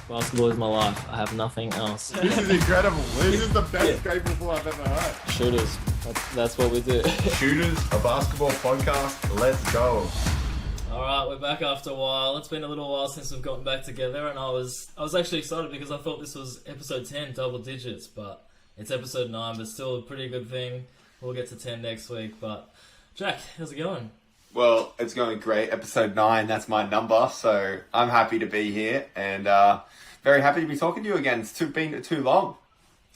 Basketball is my life. I have nothing else. This is incredible. This is the best Grateful football I've ever heard. Shooters. That's what we do. Shooters, a basketball podcast. Let's go. Alright, we're back after a while. It's been a little while since we've gotten back together, and I was actually excited because I thought this was episode 10, double digits, but it's episode 9, but still a pretty good thing. We'll get to 10 next week, but Jack, how's it going? Well, it's going great. Episode 9, that's my number, so I'm happy to be here, and very happy to be talking to you again. It's been too long.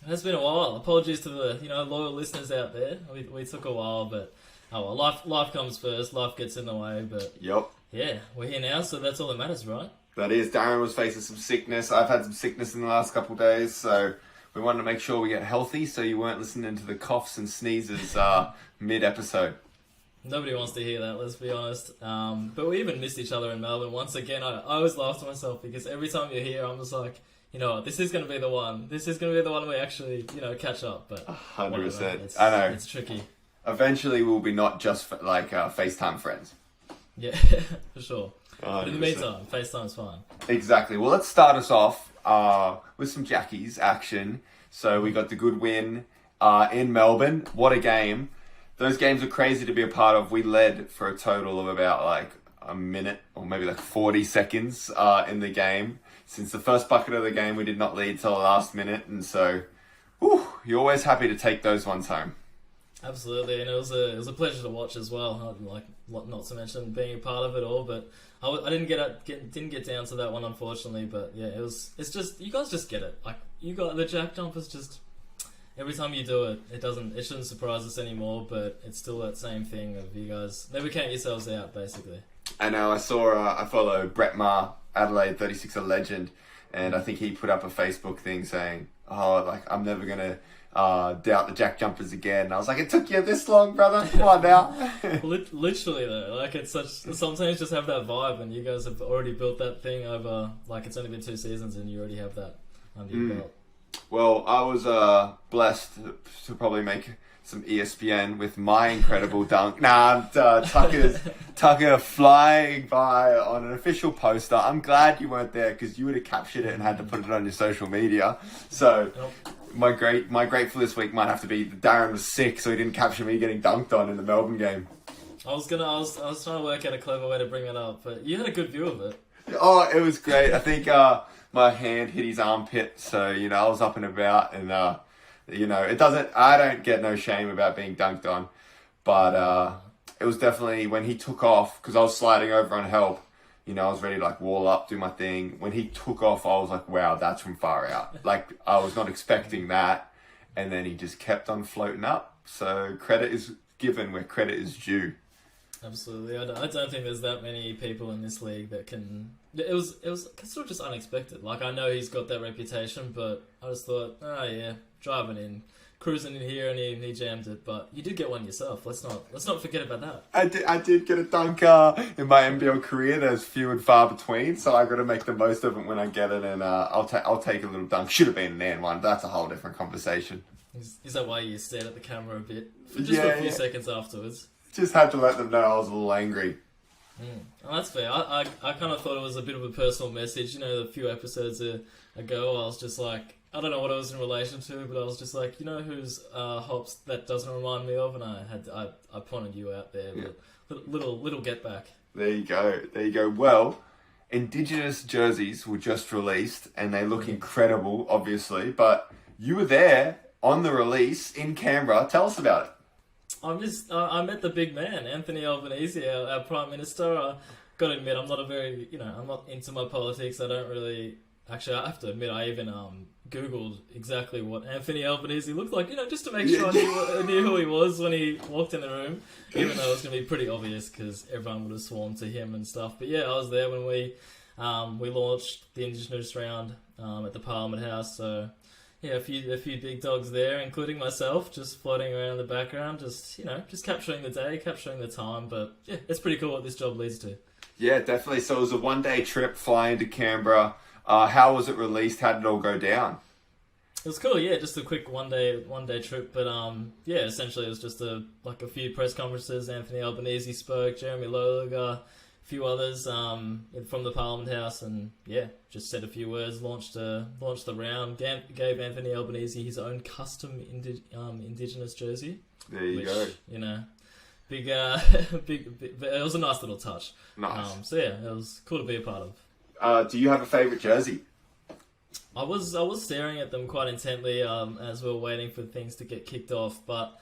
It's been a while. Apologies to the loyal listeners out there. We took a while, but oh well, life comes first. Life gets in the way, but Yep. yeah, we're here now, so that's all that matters, right? That is. Darren was facing some sickness. I've had some sickness in the last couple of days, so we wanted to make sure we get healthy, so you weren't listening to the coughs and sneezes mid-episode. Nobody wants to hear that, let's be honest. But we even missed each other in Melbourne. Once again, I always laugh to myself because every time you're here, I'm just like, you know what, this is going to be the one. This is going to be the one we actually, catch up. But 100%. I know. It's tricky. Eventually, we'll be not just FaceTime friends. Yeah, for sure. 100%. But in the meantime, FaceTime's fine. Exactly. Well, let's start us off with some Jackies action. So we got the good win in Melbourne. What a game. Those games are crazy to be a part of. We led for a total of about a minute or maybe 40 seconds in the game. Since the first bucket of the game, we did not lead till the last minute. And so, you're always happy to take those ones home. Absolutely, and it was a pleasure to watch as well. Not to mention being a part of it all, but I didn't get down to that one, unfortunately. But yeah, it's just you guys just get it. Like you got the jack jumpers. Just every time you do it, it shouldn't surprise us anymore. But it's still that same thing of you guys never count yourselves out, basically. I know. I follow Brett Ma, Adelaide 36er legend, and I think he put up a Facebook thing saying, I'm never gonna doubt the jack jumpers again. And I was like, it took you this long, brother. Come on now. Literally though, it's such. Sometimes just have that vibe, and you guys have already built that thing over. It's only been 2 seasons, and you already have that under your belt. Well, I was blessed to probably make some ESPN with my incredible dunk. Tucker flying by on an official poster. I'm glad you weren't there because you would have captured it and had to put it on your social media. So my grateful this week might have to be that Darren was sick, so he didn't capture me getting dunked on in the Melbourne game. I was trying to work out a clever way to bring it up, but you had a good view of it. Oh, it was great. I think my hand hit his armpit, so I was up and about, and I don't get no shame about being dunked on, but it was definitely when he took off, because I was sliding over on help, I was ready to wall up, do my thing. When he took off, I was like, wow, that's from far out. I was not expecting that, and then he just kept on floating up. So credit is given where credit is due. Absolutely. I don't think there's that many people in this league that can... It was sort of just unexpected. I know he's got that reputation, but I just thought, driving in, cruising in here, and he jammed it. But you did get one yourself. Let's not forget about that. I did get a dunk in my NBL career. There's few and far between, so I got to make the most of it when I get it, and I'll take a little dunk. Should have been an and one. That's a whole different conversation. Is that why you stared at the camera a bit? For a few seconds afterwards? Just had to let them know I was a little angry. Oh, that's fair. I kind of thought it was a bit of a personal message. A few episodes ago, I was just like, I don't know what it was in relation to, but I was just like, who's hops that doesn't remind me of, and I pointed you out there. Yeah. Little get back. There you go. Well, Indigenous jerseys were just released, and they look incredible, obviously. But you were there on the release in Canberra. Tell us about it. I met the big man, Anthony Albanese, our Prime Minister. I got to admit, I'm not I'm not into my politics. I don't really... Actually, I have to admit, I even Googled exactly what Anthony Albanese looked like, just to make sure I knew who he was when he walked in the room, even though it was going to be pretty obvious because everyone would have sworn to him and stuff. But yeah, I was there when we launched the Indigenous round at the Parliament House, so... Yeah, a few big dogs there, including myself, just floating around in the background, just capturing the day, capturing the time. But yeah, it's pretty cool what this job leads to. Yeah, definitely. So it was a 1-day trip flying to Canberra. How was it released? How did it all go down? It was cool, yeah, just a quick one day trip. But essentially it was just a few press conferences. Anthony Albanese spoke, Jeremy Loliger few others from the Parliament House, and yeah, just said a few words, launched the round, gave Anthony Albanese his own custom Indigenous jersey. There you go. You know, big, big. It was a nice little touch. Nice. So yeah, it was cool to be a part of. Do you have a favourite jersey? I was staring at them quite intently as we were waiting for things to get kicked off, but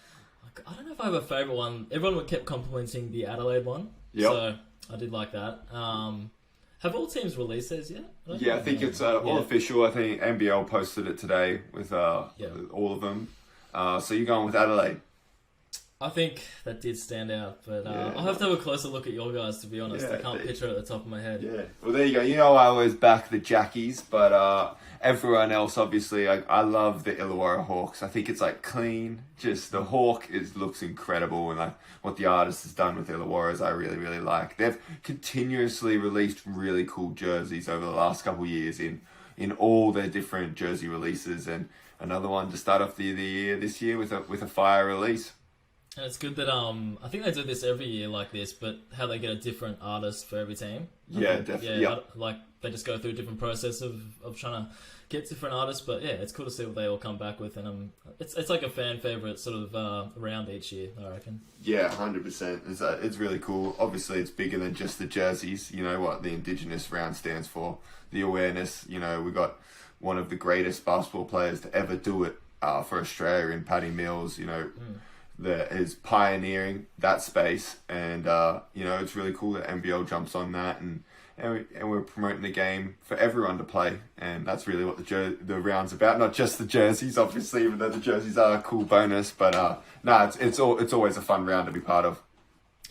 I don't know if I have a favourite one. Everyone kept complimenting the Adelaide one, so I did like that. Have all teams released theirs yet? I think it's all official. I think NBL posted it today with all of them. So you're going with Adelaide? I think that did stand out, but I'll have to have a closer look at your guys, to be honest. I can't picture it at the top of my head. Yeah. Well, there you go. You know, I always back the Jackies, but everyone else, obviously, I love the Illawarra Hawks. I think it's like clean. Just the Hawk looks incredible, and like what the artist has done with Illawarra's, I really, really like. They've continuously released really cool jerseys over the last couple of years in all their different jersey releases, and another one to start off the year this year with a fire release. And it's good that I think they do this every year like this, but how they get a different artist for every team. Definitely. Yeah. Like they just go through a different process of trying to get different artists. But yeah, it's cool to see what they all come back with, and it's like a fan favorite sort of round each year, I reckon. Yeah, 100%. It's really cool. Obviously, it's bigger than just the jerseys. You know what the Indigenous round stands for? The awareness. You know, we got one of the greatest basketball players to ever do it for Australia in Paddy Mills. You know. That is pioneering that space, and you know, it's really cool that NBL jumps on that, and we're promoting the game for everyone to play, and that's really what the round's about. Not just the jerseys, obviously, even though the jerseys are a cool bonus, but it's always a fun round to be part of.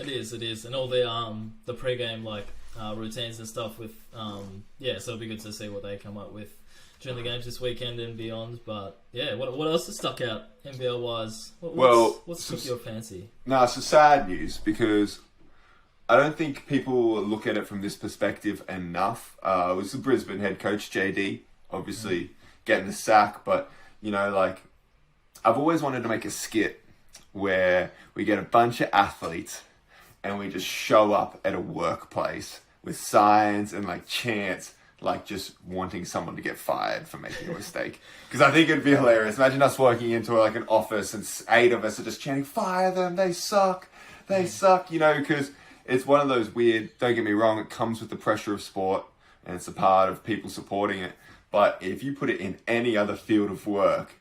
It is, and all the pre-game routines and stuff with so it'll be good to see what they come up with during the games this weekend and beyond. But yeah, what else has stuck out NBL wise? What's took your fancy? No, it's sad news because I don't think people look at it from this perspective enough. It was the Brisbane head coach JD, obviously getting the sack, but you know, like I've always wanted to make a skit where we get a bunch of athletes and we just show up at a workplace with signs and like chants, like just wanting someone to get fired for making a mistake. Because I think it'd be hilarious. Imagine us walking into like an office and 8 of us are just chanting, fire them, they suck, you know, because it's one of those weird, don't get me wrong, it comes with the pressure of sport and it's a part of people supporting it. But if you put it in any other field of work,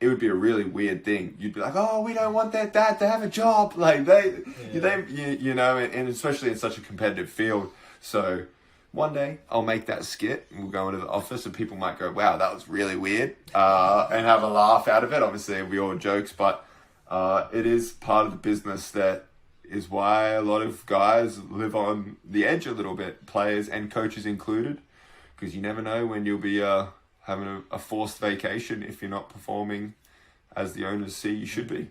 it would be a really weird thing. You'd be like, oh, we don't want their dad to have a job. Like you know, and especially in such a competitive field. So one day I'll make that skit and we'll go into the office and people might go, wow, that was really weird, and have a laugh out of it. Obviously it'll be all jokes, but it is part of the business that is why a lot of guys live on the edge a little bit, players and coaches included, because you never know when you'll be having a forced vacation if you're not performing as the owners see you should be.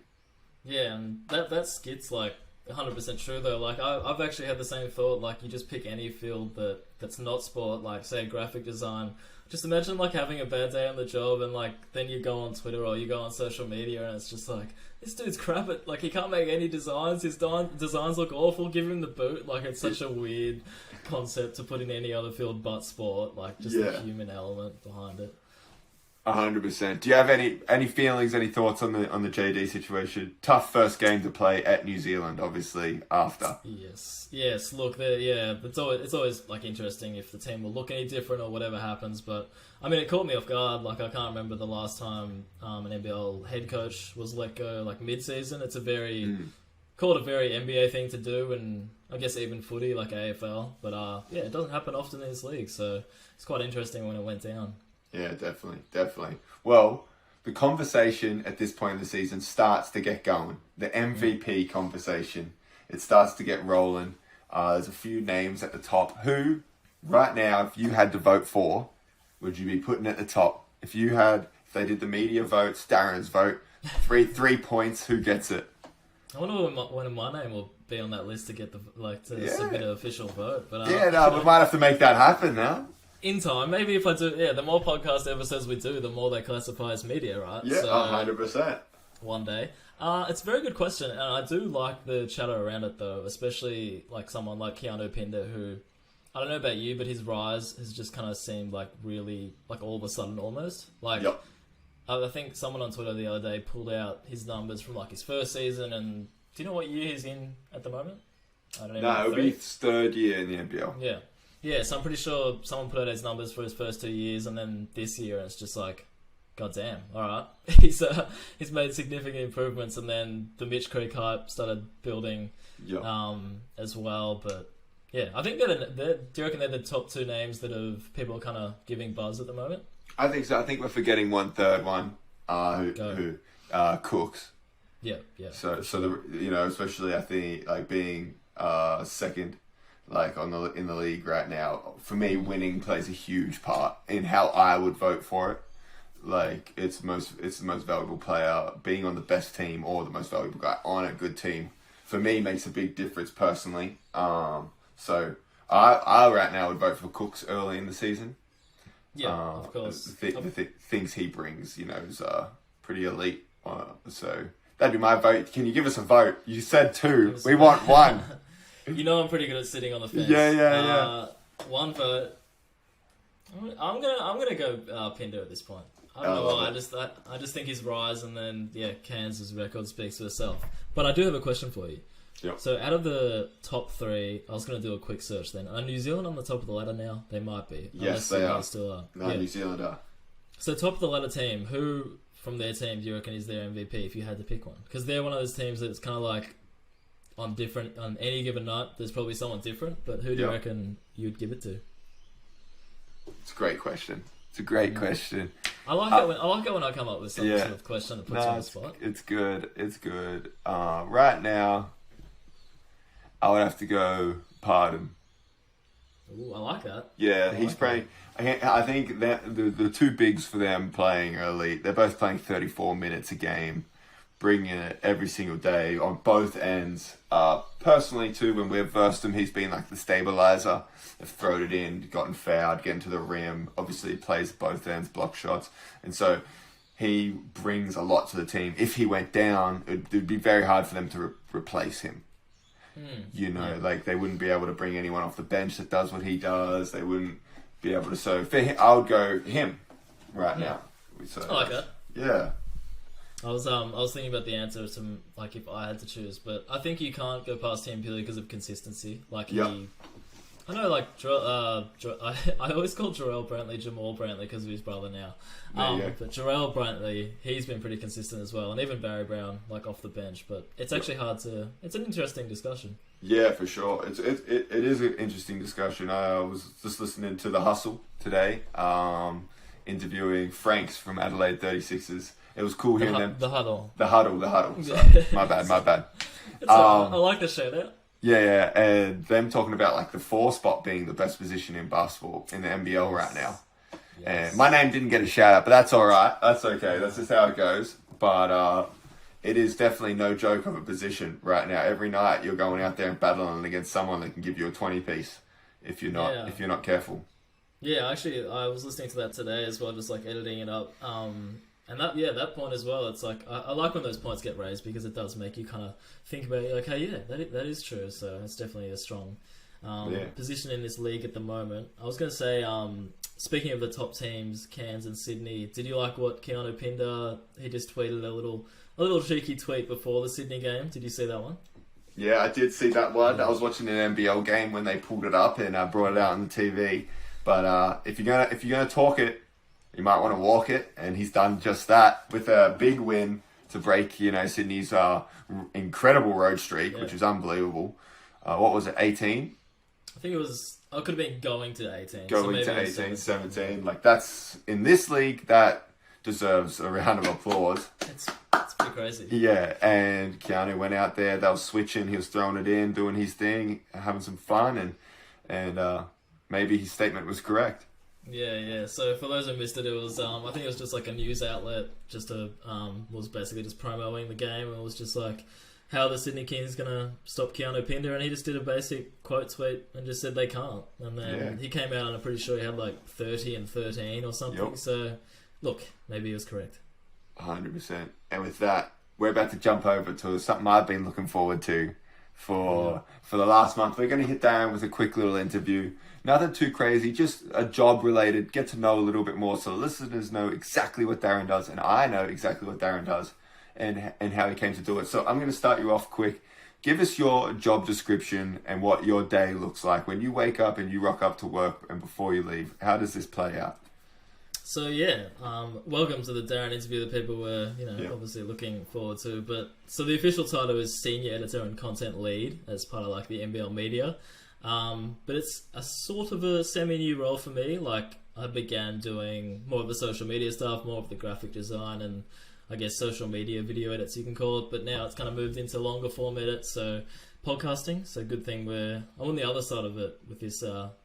Yeah, and that skit's like 100% true though. Like I've actually had the same thought. Like you just pick any field that's not sport, like say graphic design. Just imagine like having a bad day on the job and like then you go on Twitter or you go on social media and it's just like, this dude's crap at, like he can't make any designs. His designs look awful. Give him the boot. Like it's such a weird concept to put in any other field but sport. Like just the human element behind it. 100%. Do you have any feelings, any thoughts on the JD situation? Tough first game to play at New Zealand, obviously, after. Yes. Look, it's always like interesting if the team will look any different or whatever happens. But I mean, it caught me off guard. Like I can't remember the last time an NBL head coach was let go like mid-season. It's a very called a very NBA thing to do, and I guess even footy like AFL. But it doesn't happen often in this league, so it's quite interesting when it went down. Yeah, definitely. Well, the conversation at this point in the season starts to get going. The MVP conversation, it starts to get rolling. There's a few names at the top. Who, right now, if you had to vote for, would you be putting at the top? If they did the media votes, Darren's vote, three points, who gets it? I wonder when my name will be on that list to get submit an official vote. But we might have to make that happen now. In time, maybe if I do, the more podcast episodes we do, the more they classify as media, right? Yeah, 100%. One day. It's a very good question, and I do like the chatter around it though, especially like someone like Keanu Pinder, who I don't know about you, but his rise has just kind of seemed like really like all of a sudden almost like. Yep. I think someone on Twitter the other day pulled out his numbers from like his first season, and do you know what year he's in at the moment? I don't know. No, it'll be his third year in the NBL. Yeah. Yeah, so I'm pretty sure someone put out his numbers for his first 2 years, and then this year, and it's just like, goddamn, alright. He's made significant improvements, and then the Mitch Creek hype started building as well, but yeah, I think do you reckon they're the top two names that people are kind of giving buzz at the moment? I think so. I think we're forgetting one third one, who Cooks. Yeah. So especially I think like being second, like in the league right now. For me, winning plays a huge part in how I would vote for it. Like it's the most valuable player. Being on the best team or the most valuable guy on a good team for me makes a big difference personally. So I right now would vote for Cooks early in the season. Yeah, of course. The things he brings, is pretty elite. So that'd be my vote. Can you give us a vote? You said two. We want one. I'm pretty good at sitting on the fence. Yeah. One vote. I'm gonna go Pinder at this point. I don't know why. I just think his rise, and then Kansas' record speaks for itself. But I do have a question for you. Yep. So out of the top three, I was going to do a quick search then. Are New Zealand on the top of the ladder now? They might be. Yes, they are. Still are. No, New Zealand are. So top of the ladder team, who from their team do you reckon is their MVP if you had to pick one? Because they're one of those teams that's kind of like on any given night, there's probably someone different, but who do you reckon you'd give it to? It's a great question. I like it when I come up with some sort of question that puts you on the spot. It's good. Right now, I would have to go Pardon. Ooh, I like that. Yeah, he's playing. I think that the two bigs for them playing are elite. They're both playing 34 minutes a game, bringing it every single day on both ends. Personally, too, when we've versed him, he's been like the stabilizer. They've thrown it in, gotten fouled, getting to the rim. Obviously, he plays both ends, block shots. And so he brings a lot to the team. If he went down, it would be very hard for them to replace him. Like they wouldn't be able to bring anyone off the bench that does what he does. They wouldn't be able to. So for him, I would go him right now. So, I like that. Yeah. I was thinking about the answer to like if I had to choose, but I think you can't go past him purely because of consistency. Like I know, like I always call Jamal Brantley because of his brother now. But Jarrell Brantley, he's been pretty consistent as well, and even Barry Brown, like off the bench. But it's actually hard to. It's an interesting discussion. Yeah, for sure. It is an interesting discussion. I was just listening to The Hustle today, interviewing Franks from Adelaide 36ers. It was cool hearing them. The huddle. Sorry, my bad. I like the show there. Yeah, and them talking about like the 4 spot being the best position in basketball in the NBL right now. Yes. And my name didn't get a shout out, but that's all right. That's okay. That's just how it goes. But it is definitely no joke of a position right now. Every night you're going out there and battling against someone that can give you a 20 piece if you're not careful. Yeah, actually, I was listening to that today as well, just like editing it up. And that point as well, it's like, I like when those points get raised because it does make you kind of think about it, like, hey, that is true. So it's definitely a strong position in this league at the moment. I was going to say, speaking of the top teams, Cairns and Sydney, did you like what Keanu Pinder, he just tweeted a little cheeky tweet before the Sydney game? Did you see that one? Yeah, I did see that one. I was watching an NBL game when they pulled it up and brought it out on the TV. But if you're gonna talk it, you might want to walk it, and he's done just that with a big win to break, Sydney's incredible road streak, which is unbelievable. What was it, 18? I think it was. I could have been going to 18. Going to 18, 17. Like that's in this league that deserves a round of applause. It's pretty crazy. Yeah, and Keanu went out there. They were switching. He was throwing it in, doing his thing, having some fun, and maybe his statement was correct. Yeah. So for those who missed it, it was I think it was just like a news outlet, was basically just promoting the game, and it was just like how the Sydney Kings gonna stop Keanu Pinder, and he just did a basic quote tweet and just said they can't, and then he came out and I'm pretty sure he had like 30 and 13 or something. Yep. So look, maybe he was correct. 100%. And with that, we're about to jump over to something I've been looking forward to for the last month. We're going to hit Darren with a quick little interview. Nothing too crazy, just a job related, get to know a little bit more so the listeners know exactly what Darren does and I know exactly what Darren does and how he came to do it. So I'm going to start you off quick. Give us your job description and what your day looks like when you wake up and you rock up to work and before you leave. How does this play out? So welcome to the Darren interview that people were, obviously looking forward to. But so the official title is Senior Editor and Content Lead as part of like the NBL media. But it's a sort of a semi-new role for me. Like I began doing more of the social media stuff, more of the graphic design and I guess social media video edits you can call it. But now it's kind of moved into longer form edits. So podcasting. So good thing I'm on the other side of it with this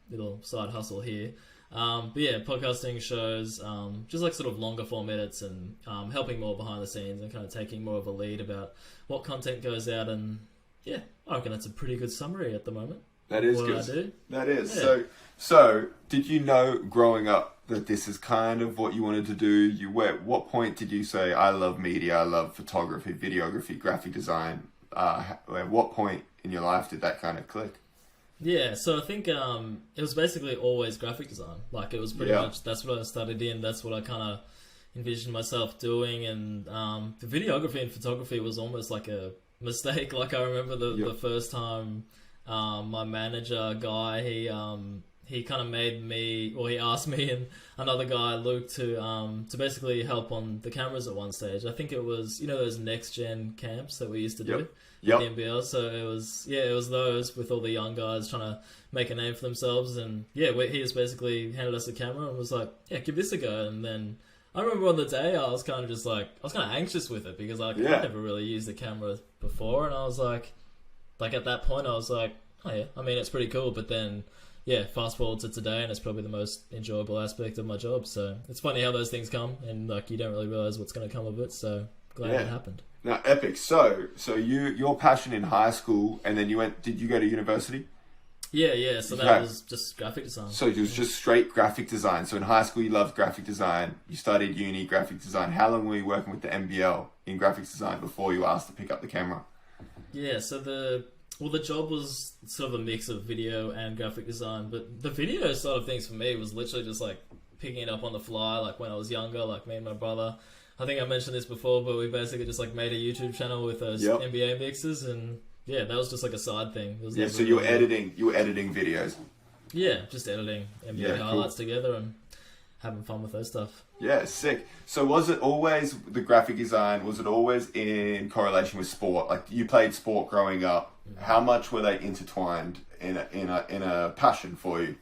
little side hustle here. But yeah, podcasting shows, just like sort of longer form edits and helping more behind the scenes and kind of taking more of a lead about what content goes out. And yeah, I reckon that's a pretty good summary at the moment. That is what good. I do. That is. Yeah. So did you know growing up that this is kind of what you wanted to do? What point did you say, I love media, I love photography, videography, graphic design? At what point in your life did that kind of click? Yeah, so I think it was basically always graphic design. Like it was pretty much, that's what I studied in, that's what I kind of envisioned myself doing. And the videography and photography was almost like a mistake. Like I remember the first time my manager guy, he kind of he asked me and another guy, Luke, to basically help on the cameras at one stage. I think it was, those next gen camps that we used to do. Yep. The NBL, so it was those with all the young guys trying to make a name for themselves, and he just basically handed us a camera and was like, yeah, give this a go. And then I remember on the day I was kind of anxious with it because I'd never really used the camera before, and I was like at that point I was like, oh yeah, I mean it's pretty cool. But then fast forward to today and it's probably the most enjoyable aspect of my job. So it's funny how those things come and like you don't really realize what's going to come of it. So glad it happened. Now, epic. So your passion in high school, and then did you go to university? Yeah. So that was just graphic design. So it was just straight graphic design. So in high school, you loved graphic design. You studied uni graphic design. How long were you working with the MBL in graphic design before you asked to pick up the camera? Yeah, so the job was sort of a mix of video and graphic design, but the video side of things for me was literally just like picking it up on the fly, like when I was younger, like me and my brother. I think I mentioned this before, but we basically just like made a YouTube channel with those NBA mixes, and yeah, that was just like a side thing. It was so you were editing videos. Yeah, just editing NBA highlights together and having fun with those stuff. Yeah, sick. So was it always the graphic design? Was it always in correlation with sport? Like you played sport growing up. How much were they intertwined in a passion for you?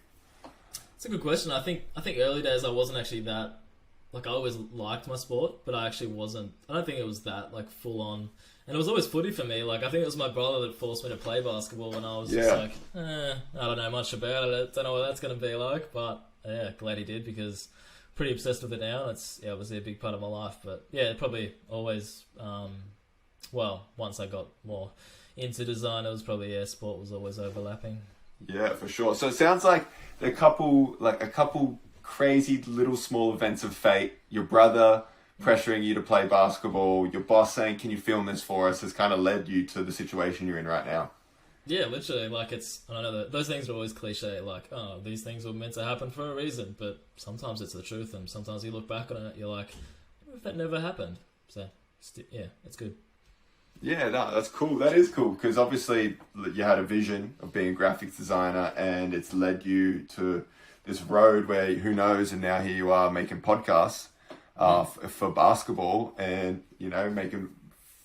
It's a good question. I think early days I wasn't actually that. Like I always liked my sport, but I actually wasn't. I don't think it was that like full on. And it was always footy for me. Like I think it was my brother that forced me to play basketball when I was just like, I don't know much about it. I don't know what that's going to be like. But yeah, glad he did because pretty obsessed with it now. And it's obviously a big part of my life. But yeah, probably always. Once I got more into design, it was probably sport was always overlapping. Yeah, for sure. So it sounds like a couple crazy little small events of fate, your brother pressuring you to play basketball, your boss saying, can you film this for us, has kind of led you to the situation you're in right now. Yeah, literally, like I know that those things are always cliche, like, oh, these things were meant to happen for a reason, but sometimes it's the truth, and sometimes you look back on it, you're like, what if that never happened? So, it's good. Yeah, no, that's cool. That is cool, because obviously you had a vision of being a graphics designer, and it's led you to this road where who knows, and now here you are making podcasts for basketball, and making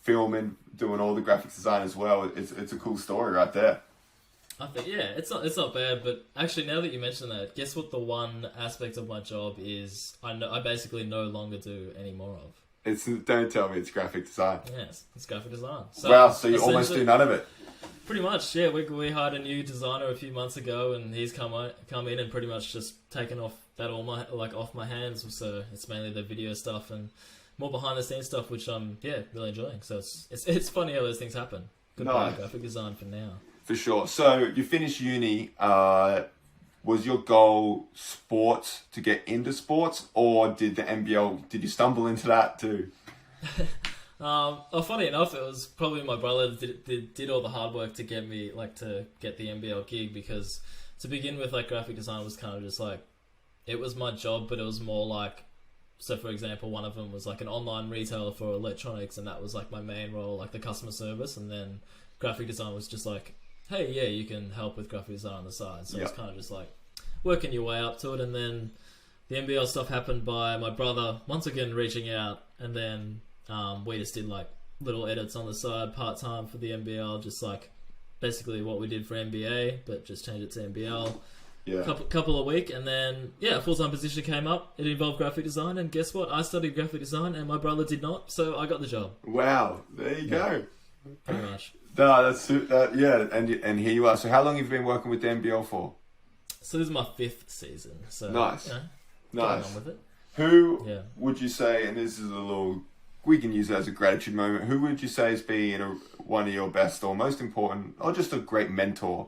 film and doing all the graphics design as well. It's a cool story right there. I think it's not bad, but actually now that you mention that, guess what the one aspect of my job is I basically no longer do any more of. Don't tell me it's graphic design. Yes, it's graphic design. So wow, so you almost do none of it. Pretty much, yeah. We hired a new designer a few months ago, and he's come in and pretty much just taken off my hands. So it's mainly the video stuff and more behind the scenes stuff, which I'm really enjoying. So it's funny how those things happen. Good part of graphic design for now. For sure. So you finished uni. Was your goal sports, to get into sports, or did the NBL? Did you stumble into that too? Funny enough, it was probably my brother that did all the hard work to get me, like, to get the NBL gig, because to begin with, like, graphic design was kind of just like, it was my job, but it was more like, so for example, one of them was like an online retailer for electronics, and that was like my main role, like the customer service, and then graphic design was just like, hey, yeah, you can help with graphic design on the side. So it's kind of just like working your way up to it, and then the NBL stuff happened by my brother once again reaching out, and then we just did like little edits on the side part-time for the NBL, just like basically what we did for NBA, but just change it to NBL. Yeah. Couple a week, and then a full-time position came up. It involved graphic design, and guess what? I studied graphic design, and my brother did not, so I got the job. Wow, there you go. Pretty much. No, and here you are. So how long have you been working with the NBL for? So this is my 5th season. So nice, going on with it. Who would you say? And this is a little. We can use it as a gratitude moment. Who would you say has been one of your best or most important, or just a great mentor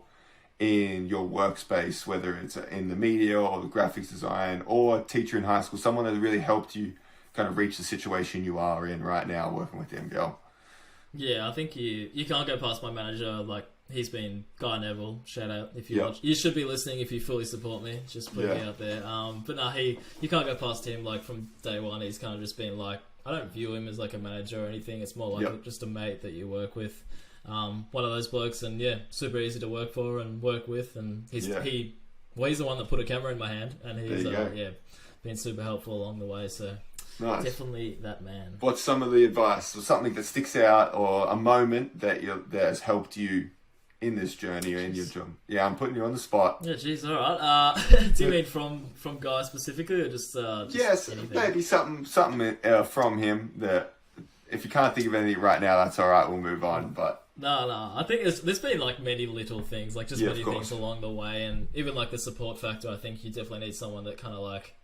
in your workspace, whether it's in the media or the graphics design, or a teacher in high school, someone that really helped you kind of reach the situation you are in right now working with the NBL? Yeah, I think you can't go past my manager. Like, he's been Guy Neville. Shout out if you watch. You should be listening if you fully support me. Just put me out there. But no, you can't go past him. Like, from day one, he's kind of just been like, I don't view him as like a manager or anything. It's more like just a mate that you work with. One of those blokes, and super easy to work for and work with, and he's the one that put a camera in my hand, and he's been super helpful along the way, so nice. Definitely that man. What's some of the advice, or something that sticks out, or a moment that has helped you in this journey or in your job? Yeah, I'm putting you on the spot. Yeah, geez, alright. Do you mean from Guy specifically, or just yes, anything? Maybe something from him that, if you can't think of anything right now, that's alright, we'll move on, but No. I think there's been like many little things, like just many things along the way, and even like the support factor. I think you definitely need someone that kind of like,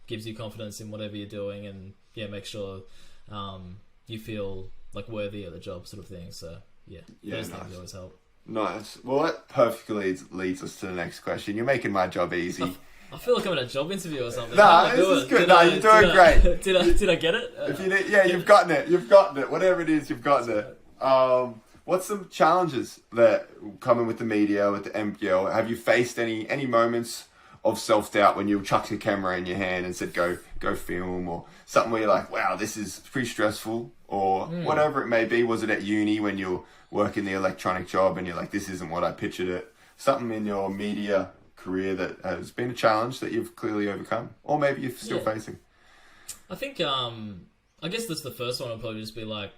gives you confidence in whatever you're doing, and make sure you feel like worthy of the job, sort of thing. So those things always help. Nice. Well, that perfectly leads us to the next question. You're making my job easy. I feel like I'm in a job interview or something. No, this is good. No, you're doing great. Did I get it? If you need, you've gotten it. You've gotten it. Whatever it is, you've gotten it. What's some challenges that come in with the media, with the NBL? Have you faced any moments of self-doubt when you chucked your camera in your hand and said, go film, or something where you're like, wow, this is pretty stressful, or whatever it may be? Was it at uni when you're working the electronic job and you're like, this isn't what I pictured it? Something in your media career that has been a challenge that you've clearly overcome, or maybe you're still facing? I think, I guess that's the first one. I'll probably just be like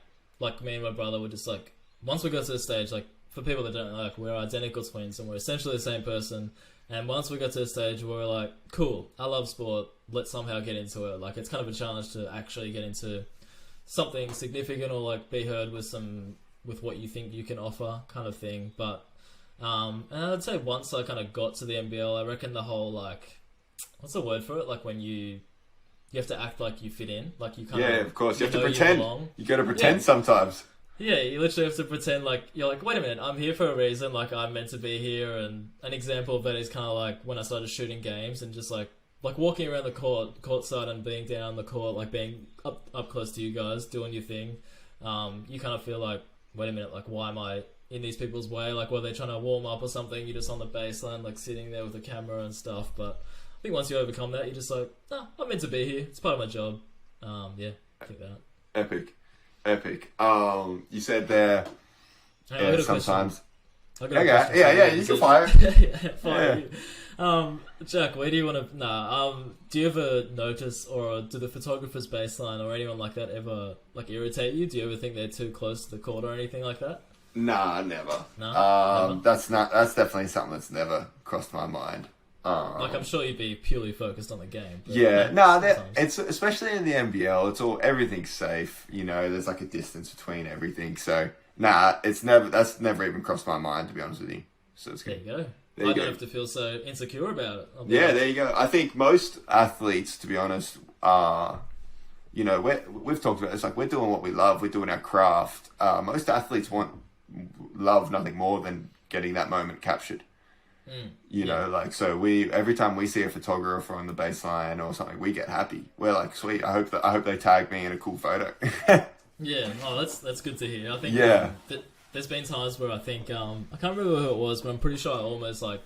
me and my brother were just like, once we got to the stage, like, for people that don't know, like, we're identical twins and we're essentially the same person. And once we got to the stage, we were like, cool, I love sport, let's somehow get into it. Like, it's kind of a challenge to actually get into something significant, or like be heard with what you think you can offer, kind of thing. But and I'd say once I kind of got to the NBL, I reckon the whole, like, what's the word for it? Like, when you have to act like you fit in, like you kind of, of course, you have to pretend. You got to pretend sometimes. Yeah, you literally have to pretend like you're like, wait a minute, I'm here for a reason, like I'm meant to be here. And an example of that is kind of like when I started shooting games and just like walking around the court side and being down the court, like being up close to you guys doing your thing. You kind of feel like, wait a minute, like, why am I in these people's way? Like, were they trying to warm up or something? You're just on the baseline, like sitting there with the camera and stuff. But I think once you overcome that, you're just like, no, I'm meant to be here. It's part of my job. I think that. Epic. You said there. Sometimes. Okay, you can fire. Fire you. Jack, where do you want to? Do you ever notice, or do the photographers baseline or anyone like that ever like irritate you? Do you ever think they're too close to the court or anything like that? Nah, never. No, never? That's definitely something that's never crossed my mind. Like, I'm sure you'd be purely focused on the game. It's especially in the NBL. Everything's safe. You know, there's like a distance between everything. So that's never even crossed my mind, to be honest with you. So it's good. There you go. I don't have to feel so insecure about it. There you go. I think most athletes, to be honest, we've talked about it. It's like, we're doing what we love. We're doing our craft. Most athletes love nothing more than getting that moment captured. So every time we see a photographer on the baseline or something, we get happy. We're like, sweet, I hope they tag me in a cool photo. Yeah, oh, that's good to hear. I think Yeah. there's been times where I think I can't remember who it was, but I'm pretty sure I almost like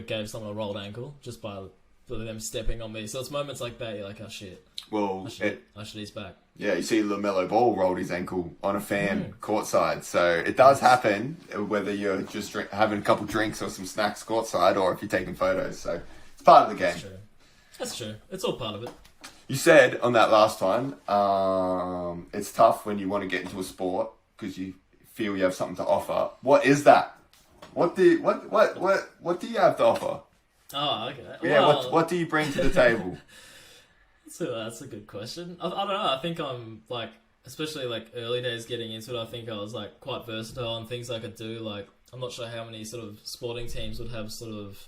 gave someone a rolled ankle just by them stepping on me. So it's moments like that you're like, oh shit, Well, I should ease back. yeah, you see LaMelo Ball rolled his ankle on a fan courtside. So it does happen, whether you're just having a couple drinks or some snacks courtside or if you're taking photos. So it's part of the game. That's true. It's all part of it. You said on that last one, it's tough when you want to get into a sport because you feel you have something to offer. What is that? What do you have to offer? Oh, okay. Yeah, Well, what do you bring to the table? So that's a good question. I don't know. I think I'm like, especially like early days getting into it, I think I was like quite versatile and things I could do. Like, I'm not sure how many sort of sporting teams would have sort of,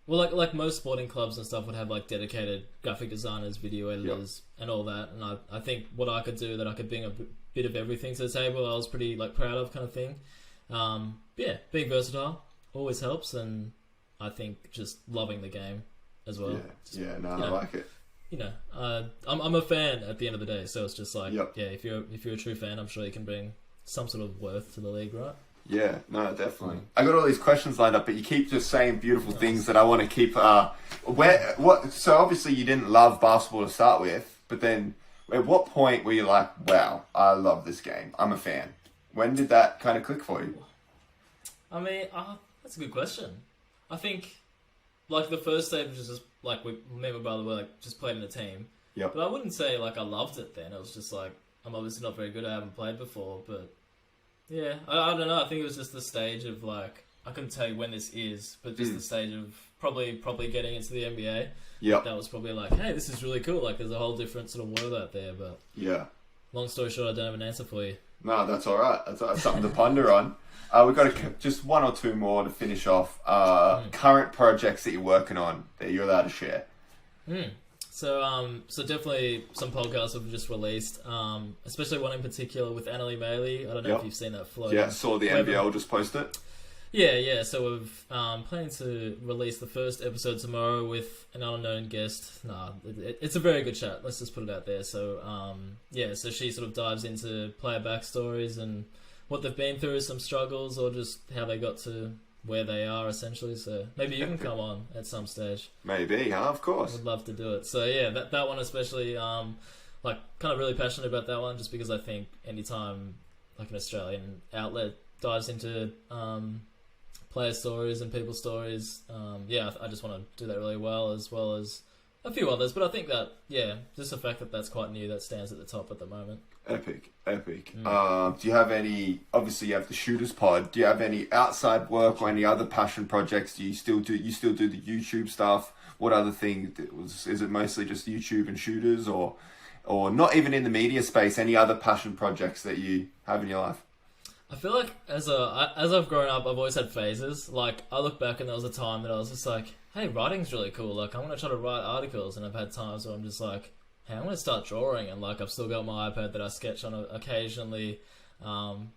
well, like most sporting clubs and stuff would have like dedicated graphic designers, video editors, and all that. And I think what I could do, that I could bring a bit of everything to the table, I was pretty like proud of, kind of thing. Yeah, being versatile always helps, and I think just loving the game as well. I like it. You know, I'm a fan at the end of the day, so it's just like, Yep. yeah, if you're a true fan, I'm sure you can bring some sort of worth to the league, right? Yeah, no, definitely. I got all these questions lined up, but you keep just saying beautiful things that I want to keep. So obviously you didn't love basketball to start with, but then at what point were you like, wow, I love this game, I'm a fan? When did that kind of click for you? I mean, that's a good question. I think, like, the first stage was just like, me and my brother were like just playing in a team. Yep. But I wouldn't say like I loved it then. It was just like, I'm obviously not very good. I haven't played before, but yeah, I don't know. I think it was just the stage of like, I couldn't tell you when this is, but just the stage of probably getting into the NBA. Yep. That was probably like, hey, this is really cool. Like, there's a whole different sort of world out there. But yeah, long story short, I don't have an answer for you. No, that's all right. That's something to ponder on. We've got just one or two more to finish off. Current projects that you're working on that you're allowed to share. So definitely some podcasts have just released, especially one in particular with Annalie Bailey. I don't know if you've seen that float. Yeah, saw the NBL just post it. Yeah. So we've planning to release the first episode tomorrow with an unknown guest. It's a very good chat. Let's just put it out there. So so she sort of dives into player backstories and what they've been through, some struggles, or just how they got to where they are, essentially. So maybe you can come on at some stage. Maybe, of course. I'd love to do it. So yeah, that one especially, like, kind of really passionate about that one, just because I think anytime like an Australian outlet dives into player stories and people stories, I just want to do that really well as a few others. But I think that, just the fact that that's quite new, that stands at the top at the moment. Epic. Do you have any, obviously you have the Shooters Pod, do you have any outside work or any other passion projects? Do you still do the YouTube stuff? What other thing, is it mostly just YouTube and Shooters, or not even in the media space, any other passion projects that you have in your life? I feel like as I've grown up, I've always had phases. Like, I look back and there was a time that I was just like, hey, writing's really cool. Like, I want to try to write articles. And I've had times where I'm just like, hey, I'm going to start drawing. And like, I've still got my iPad that I sketch on occasionally.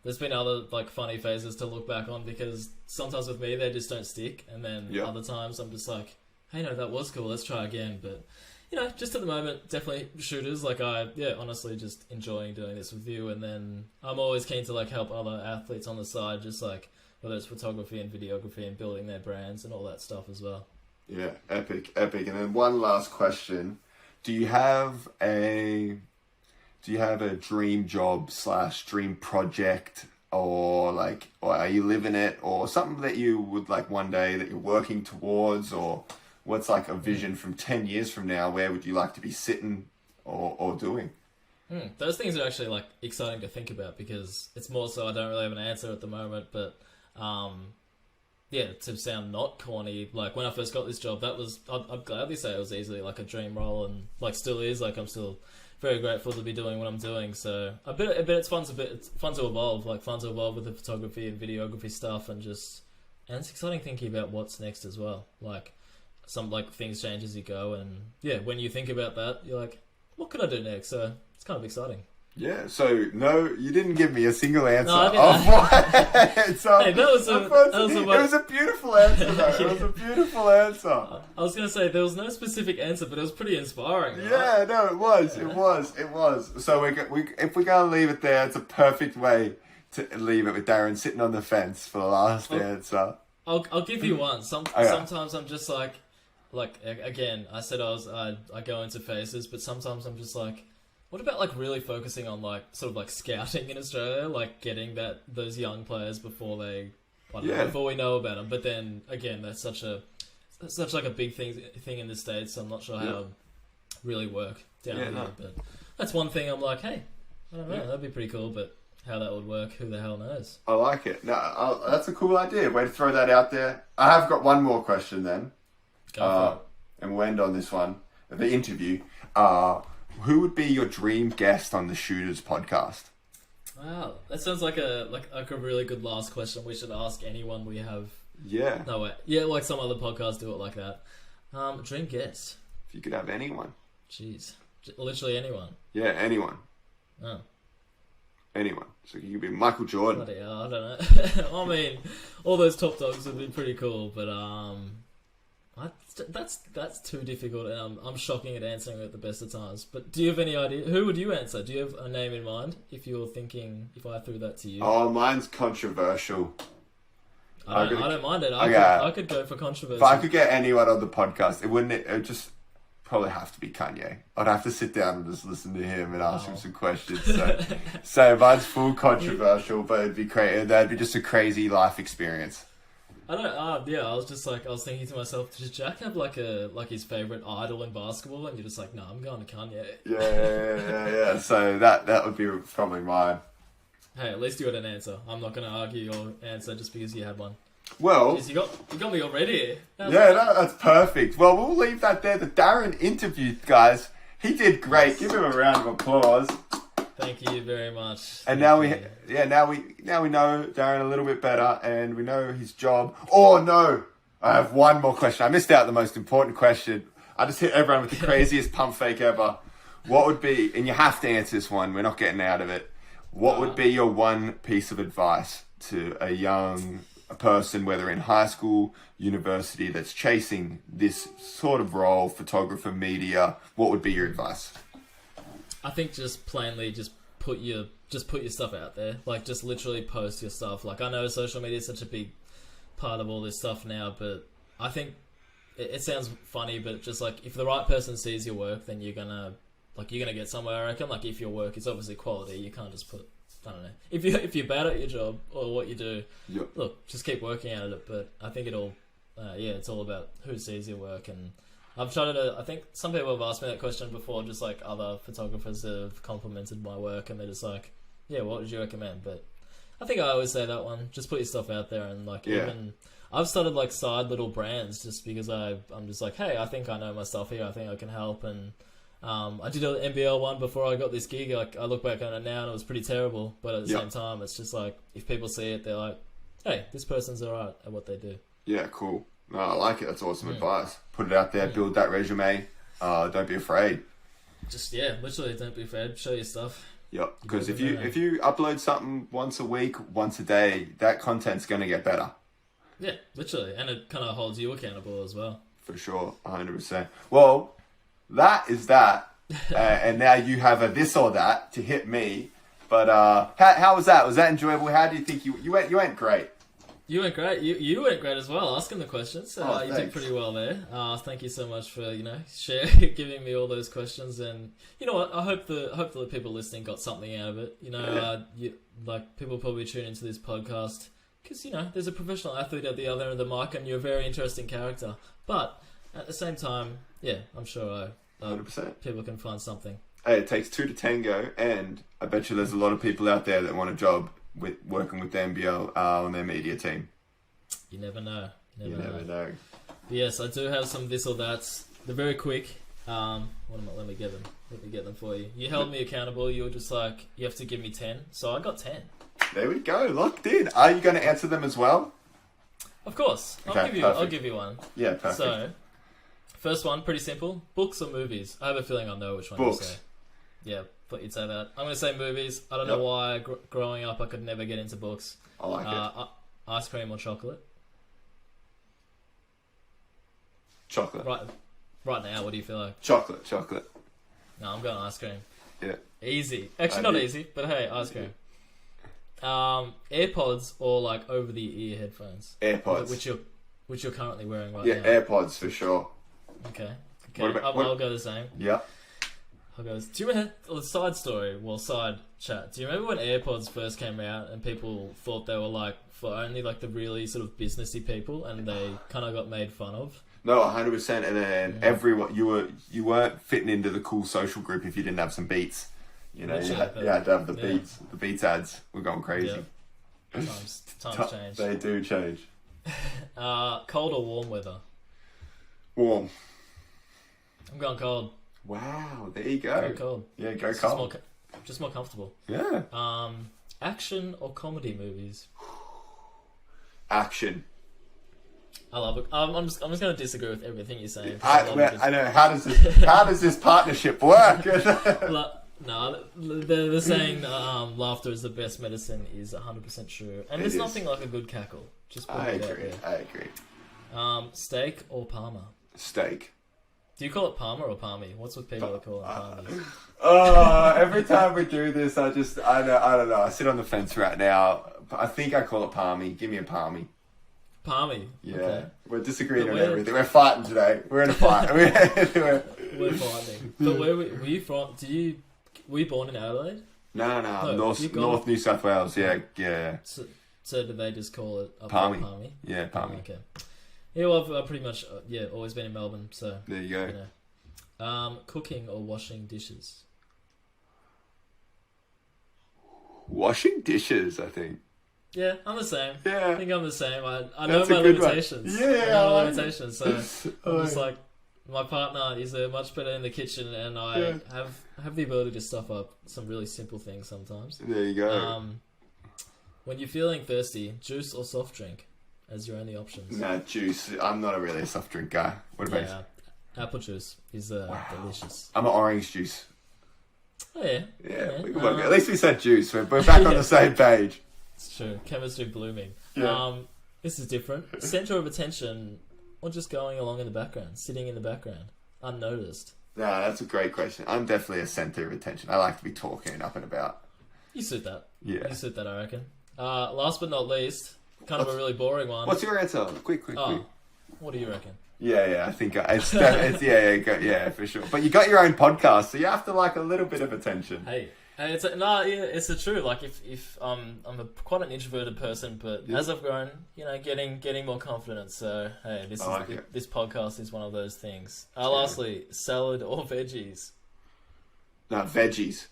There's been other like funny phases to look back on, because sometimes with me, they just don't stick. And then other times I'm just like, hey, no, that was cool. Let's try again. But you know, just at the moment, definitely Shooters. Like, honestly just enjoying doing this with you. And then I'm always keen to like help other athletes on the side, just like whether it's photography and videography and building their brands and all that stuff as well. Yeah, epic. And then one last question. Do you have a dream job / dream project, or are you living it, or something that you would like one day that you're working towards, or what's like a vision from 10 years from now? Where would you like to be sitting or doing? Those things are actually like exciting to think about, because it's more so I don't really have an answer at the moment, but to sound not corny, like when I first got this job, I'd gladly say it was easily like a dream role, and like still is. Like, I'm still very grateful to be doing what I'm doing. So I bet it's fun to evolve, with the photography and videography stuff, and it's exciting thinking about what's next as well. Like, some like things change as you go, and when you think about that, you're like, what could I do next? So it's kind of exciting. Yeah, so no, you didn't give me a single answer. No, I didn't. Of what? So, Hey, that was a it was a beautiful answer, though. It was a beautiful answer. I was going to say, there was no specific answer, but it was pretty inspiring. Right? Yeah, no, it was. It was. So if we're going to leave it there, it's a perfect way to leave it with Darren sitting on the fence for the last answer. I'll give you one. Sometimes I'm just like again, I said I go into phases, but sometimes I'm just like, what about like really focusing on like sort of like scouting in Australia, like getting those young players before before we know about them. But then again, that's such like a big thing in the States. So I'm not sure how it really work down here. No. But that's one thing I'm like, hey, I don't know, that'd be pretty cool, but how that would work, who the hell knows? I like it. No, that's a cool idea. Way to throw that out there. I have got one more question then. Go for it. And we'll end on this one. The interview. Who would be your dream guest on the Shooters podcast? Wow, that sounds like a really good last question. We should ask anyone we have. Yeah. No way. Yeah, like some other podcasts do it like that. Dream guest. If you could have anyone. Jeez, literally anyone. Yeah, anyone. Oh. Anyone. So you could be Michael Jordan. Bloody hell, I don't know. I mean, all those top dogs would be pretty cool, but that's too difficult, and I'm shocking at answering at the best of times. But do you have any idea? Who would you answer? Do you have a name in mind? If you're thinking, if I threw that to you. Oh, mine's controversial. I don't mind it. I could go for controversy. If I could get anyone on the podcast, it would just probably have to be Kanye. I'd have to sit down and just listen to him and ask him some questions. So mine's full controversial, but it'd be crazy. That'd be just a crazy life experience. I don't. I was thinking to myself, does Jack have like his favorite idol in basketball? And you're just like, no, I'm going to Kanye. Yeah. So that would be probably mine. Hey, at least you had an answer. I'm not going to argue your answer just because you had one. Well, jeez, you got me already. That's perfect. Well, we'll leave that there. The Darren interview, guys. He did great. Give him a round of applause. Thank you very much. And now we know Darren a little bit better, and we know his job. Oh no, I have one more question. I missed out the most important question. I just hit everyone with the craziest pump fake ever. What would be, and you have to answer this one, we're not getting out of it. What would be your one piece of advice to a young person, whether in high school, university, that's chasing this sort of role, photographer, media? What would be your advice? I think just plainly put your stuff out there. Like, just literally post your stuff. Like, I know social media is such a big part of all this stuff now, but I think it sounds funny, but just like, if the right person sees your work, then you're gonna get somewhere, I reckon. Like, if your work is obviously quality, you can't just put, I don't know. If you're bad at your job or what you do, look, just keep working at it. But I think it's all about who sees your work. And I've tried to, I think some people have asked me that question before, just like other photographers that have complimented my work, and they're just like, yeah, what would you recommend? But I think I always say that one, just put your stuff out there. And like, even I've started like side little brands just because I'm just like, hey, I think I know my stuff here, I think I can help. And I did an NBL one before I got this gig. Like, I look back on it now and it was pretty terrible, but at the same time, it's just like, if people see it, they're like, hey, this person's alright at what they do. Yeah, cool. No, I like it. That's awesome advice. Put it out there, build that resume. Don't be afraid. Just literally don't be afraid. Show your stuff. Yep. Because if you upload something once a week, once a day, that content's going to get better. Yeah, literally, and it kind of holds you accountable as well. For sure, 100%. Well, that is that, and now you have a this or that to hit me. But how was that? Was that enjoyable? How do you think you went? You went great. You went great. You went great as well, asking the questions. You did pretty well there. Thank you so much for giving me all those questions. And you know what? I hope the people listening got something out of it. People probably tune into this podcast because there's a professional athlete at the other end of the mic, and you're a very interesting character. But at the same time, I'm sure 100%. People can find something. Hey, it takes two to tango, and I bet you there's a lot of people out there that want a job with working with the NBL on their media team. You never know. You never know. Yes, I do have some this or that's. They're very quick. Let me get them. Let me get them for you. You held me accountable. You were just like, you have to give me 10. So I got 10. There we go. Locked in. Are you going to answer them as well? Of course. Okay, I'll give you one. Yeah, perfect. So, first one, pretty simple. Books or movies? I have a feeling I know which one Books. you say. Yeah, but you'd say that. I'm going to say movies. I don't know why growing up I could never get into books. I like it. Ice cream or chocolate? Chocolate. Right now, what do you feel like? Chocolate. No, I'm going ice cream. Yeah. Easy. Actually, not easy, but hey, ice cream. AirPods or like over-the-ear headphones? AirPods. Which you're currently wearing right now. Yeah, AirPods for sure. Okay. I'll go the same. Yeah. Do you remember side chat? Do you remember when AirPods first came out and people thought they were like for only like the really sort of businessy people, and they kind of got made fun of? No, 100%. And then everyone, you weren't fitting into the cool social group if you didn't have some Beats. You know, you had to have the Beats. The Beats ads were going crazy. Yeah. Times change. They do change. Cold or warm weather? Warm. I'm going cold. Wow, there you go. Go cold. Yeah, go cold. Just more comfortable. Yeah. Action or comedy movies? Action. I love it. I'm just going to disagree with everything you're saying. I know. How does this partnership work? No, they're saying laughter is the best medicine is 100% true, and there's nothing like a good cackle. Just I agree. Steak or Parma? Steak. Do you call it Parma or Palmy? What's with people that call it Palmy? Every time we do this, I don't know. I sit on the fence right now. I think I call it Palmy. Give me a Palmy. Palmy. Yeah. Okay. We're disagreeing on everything. We're fighting today. We're in a fight. We're fighting. But where were you from? Were you born in Adelaide? No. North New South Wales. Yeah. So did they just call it Palmy? Palmy? Yeah, Palmy. Okay. Yeah, well, I've pretty much always been in Melbourne, so there you go. You know. Cooking or washing dishes? Washing dishes, I think. Yeah, I'm the same. Yeah, I think I'm the same. I know my One. limitations. Yeah, I know my limitations. So I'm just like, my partner is much better in the kitchen, and I have the ability to stuff up some really simple things sometimes. There you go. When you're feeling thirsty, juice or soft drink as your only options? Nah, juice. I'm not really a soft drink guy. What about you? Apple juice is delicious. I'm an orange juice. Oh yeah. At least we said juice. We're back on the same page. It's true. Chemistry blooming. Yeah. This is different. Center of attention, or just going along in the background, sitting in the background, unnoticed. Nah, that's a great question. I'm definitely a center of attention. I like to be talking and up and about. You suit that. Yeah. You suit that, I reckon. Last but not least, kind of a really boring one. What's your answer? Quick. What do you reckon? Yeah, I think it's for sure. But you got your own podcast, so you have to like a little bit of attention. Hey, it's the truth. Like if I'm quite an introverted person, but as I've grown, getting more confident. So hey, this podcast is one of those things. Lastly, salad or veggies? No, veggies.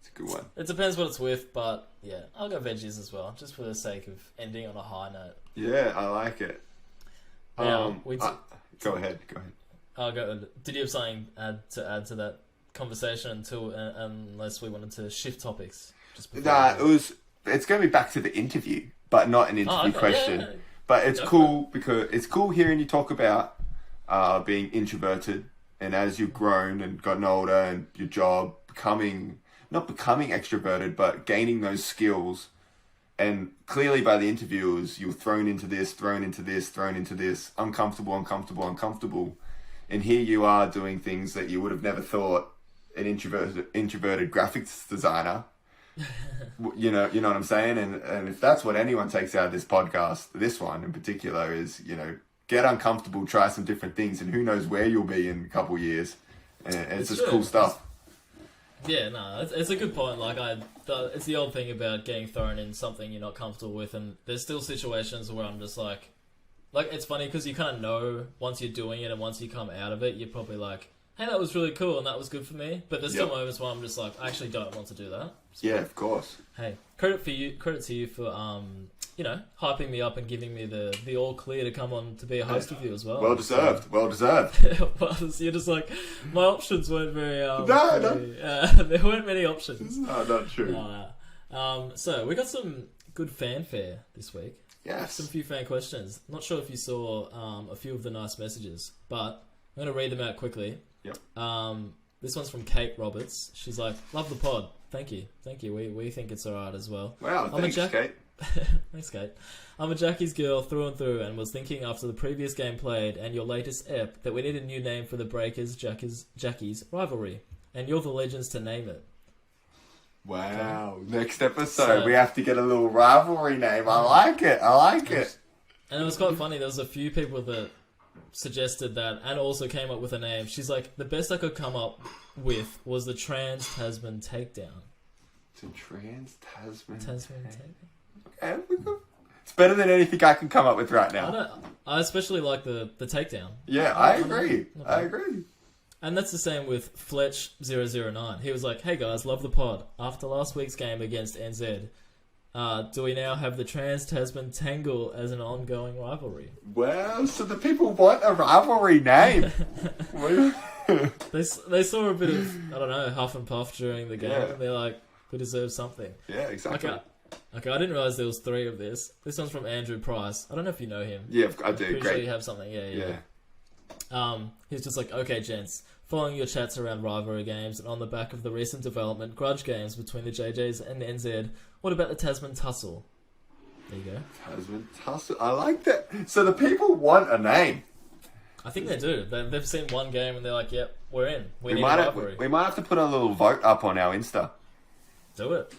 It's a good one. It depends what it's with, but yeah, I'll go veggies as well, just for the sake of ending on a high note. Yeah, I like it. Now, go ahead. Did you have something to add to that conversation unless we wanted to shift topics? It's going to be back to the interview, but not an interview question. Yeah. But it's cool because it's cool hearing you talk about being introverted, and as you've grown and gotten older and your job not becoming extroverted, but gaining those skills. And clearly by the interviewers, you were thrown into this, uncomfortable. And here you are doing things that you would have never thought an introverted graphics designer. you know what I'm saying? And if that's what anyone takes out of this podcast, this one in particular is, get uncomfortable, try some different things, and who knows where you'll be in a couple of years. And it's just cool stuff. Yeah, no, it's a good point. Like it's the old thing about getting thrown in something you're not comfortable with, and there's still situations where I'm just like it's funny because you kind of know once you're doing it and once you come out of it, you're probably like, hey, that was really cool and that was good for me. But there's still moments where I'm just like, I actually don't want to do that. So, yeah, of course. Hey, credit to you for hyping me up and giving me the all clear to come on to be a host with you as well. Well deserved. Well, you're just like, my options weren't very... there weren't many options. No, not true. So, we got some good fanfare this week. Yes. Some few fan questions. Not sure if you saw a few of the nice messages, but I'm going to read them out quickly. Yep. This one's from Kate Roberts. She's like, love the pod. Thank you. We think it's alright as well. Wow, thanks, Kate. Thanks, Kate. I'm a Jackie's girl through and through, and was thinking after the previous game played and your latest ep that we need a new name for the Breakers Jackie's rivalry, and you're the legends to name it. Wow. Next episode, we have to get a little rivalry name. I like it. And it was quite funny. There was a few people that suggested that and also came up with a name. She's like, the best I could come up with was the Trans-Tasman Takedown. The Trans-Tasman Takedown? Okay, it's better than anything I can come up with right now. I especially like the takedown. Yeah, I agree. And that's the same with Fletch009. He was like, hey guys, love the pod. After last week's game against NZ, do we now have the Trans-Tasman Tangle as an ongoing rivalry? Well, so the people want a rivalry name. They saw a bit of, I don't know, huff and puff during the game, and they're like, we deserve something. Yeah, exactly. Okay, I didn't realise there was 3 of this. This one's from Andrew Price. I don't know if you know him. Yeah, I do. Pretty Great. sure you have something. Yeah. He's just like, okay, gents, following your chats around rivalry games and on the back of the recent development grudge games between the JJs and NZ, what about the Tasman Tussle? There you go. Tasman Tussle. I like that. So the people want a name. I think they do. They've seen one game and they're like, yep, we're in. We need a might rivalry. we might have to put a little vote up on our Insta. Do it.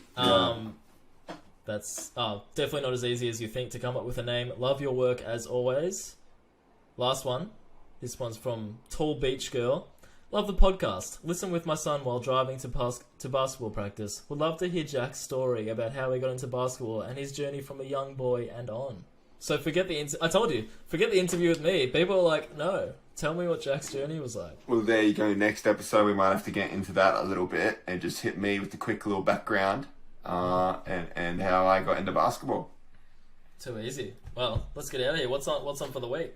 That's definitely not as easy as you think to come up with a name. Love your work as always. Last one. This one's from Tall Beach Girl. Love the podcast. Listen with my son while driving to basketball practice. Would love to hear Jack's story about how he got into basketball and his journey from a young boy and on. So forget the I told you, forget the interview with me. People are like, no, tell me what Jack's journey was like. Well, there you go. Next episode, we might have to get into that a little bit and just hit me with the quick little background and how I got into basketball. Too easy. Well, let's get out of here. What's on for the week?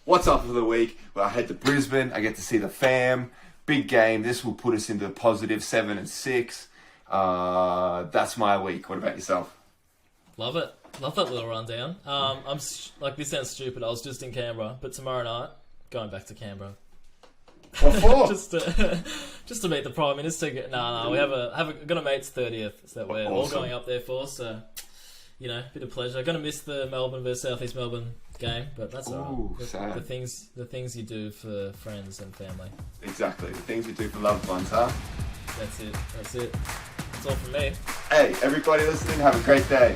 What's up for the week? Well, I head to Brisbane. I get to see the fam. Big game. This will put us into positive 7 and 6. That's my week. What about yourself? Love it. Love that little rundown. This sounds stupid. I was just in Canberra, but tomorrow night, going back to Canberra. What for? just to meet the Prime Minister. We got a mate's 30th that we're all going up there for. So, a bit of pleasure. Going to miss the Melbourne versus Southeast Melbourne game, but that's alright. The things you do for friends and family. Exactly, the things you do for loved ones, huh? That's it. That's all from me. Hey, everybody listening, have a great day.